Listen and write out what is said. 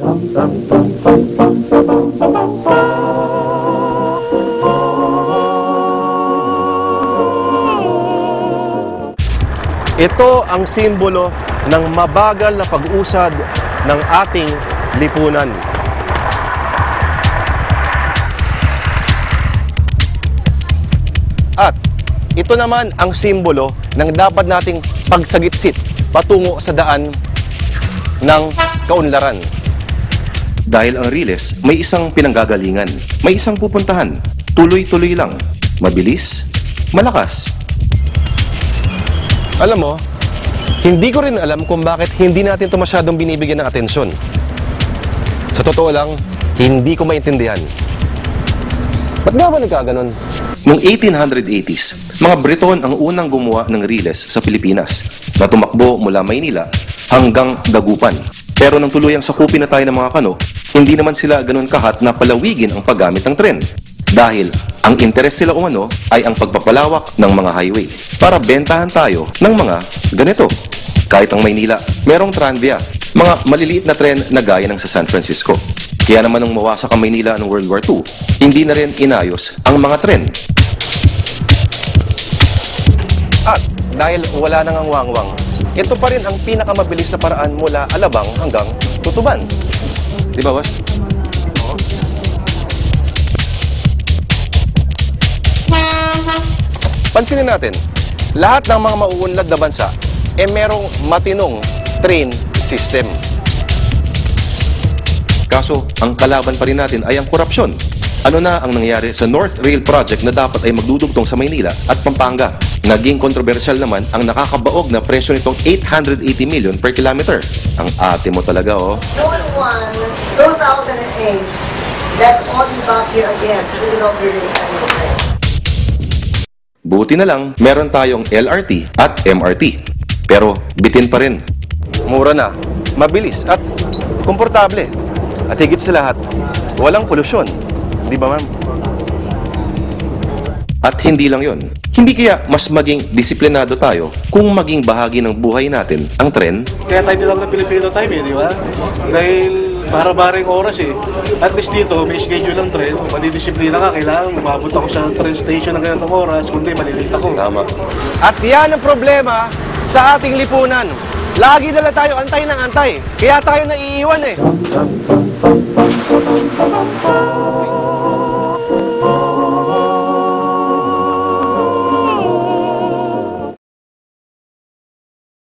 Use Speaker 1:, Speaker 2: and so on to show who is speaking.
Speaker 1: Ito ang simbolo ng mabagal na pag-usad ng ating lipunan. At ito naman ang simbolo ng dapat nating pagsagitsit patungo sa daan ng kaunlaran.
Speaker 2: Dahil ang Riles may isang pinanggagalingan, may isang pupuntahan, tuloy-tuloy lang, mabilis, malakas.
Speaker 1: Alam mo, hindi ko rin alam kung bakit hindi natin ito masyadong binibigyan ng atensyon. Sa totoo lang, hindi ko maintindihan. Ba't nga ba nagkaganon?
Speaker 2: Noong 1880s, mga Briton ang unang gumawa ng Riles sa Pilipinas na tumakbo mula Maynila hanggang Dagupan. Pero nang tuluyang sakupin na tayo ng mga kano, hindi naman sila ganun kahat na palawigin ang paggamit ng tren. Dahil ang interes sila umano ay ang pagpapalawak ng mga highway para bentahan tayo ng mga ganito. Kahit ang Maynila, merong tranvia, mga maliliit na tren na gaya ng sa San Francisco. Kaya naman nung mawasak ang Maynila noong World War II, hindi na rin inayos ang mga tren.
Speaker 1: At dahil wala nang ang wangwang, ito pa rin ang pinakamabilis na paraan mula Alabang hanggang Tutuban. Di ba, boss? Oo. Pansinin natin, lahat ng mga mauunlad na bansa merong matinong train system.
Speaker 2: Kaso, ang kalaban pa rin natin ay ang korupsyon. Ano na ang nangyari sa North Rail Project na dapat ay magdudugtong sa Maynila at Pampanga? Naging kontrobersyal naman ang nakakabaog na presyo nitong 880 million per kilometer. Ang ate mo talaga, oh.
Speaker 3: June 1, 2008, that's all the back here again. We don't really have.
Speaker 2: Buti na lang, meron tayong LRT at MRT. Pero bitin pa rin.
Speaker 1: Mura na, mabilis at komportable. At higit sa lahat, walang polusyon. Di ba, ma'am?
Speaker 2: At hindi lang yon. Hindi kaya mas maging disiplinado tayo kung maging bahagi ng buhay natin ang tren?
Speaker 4: Kaya tayo nilang na Filipino time di ba? Dahil para-baring oras At least dito, may schedule ng tren, madidisiplina ka, kailangan umabot ako sa train station ng ganitong oras, kundi malilate ako.
Speaker 2: Tama.
Speaker 1: At yan ang problema sa ating lipunan. Lagi dala tayo antay ng antay. Kaya tayo naiiwan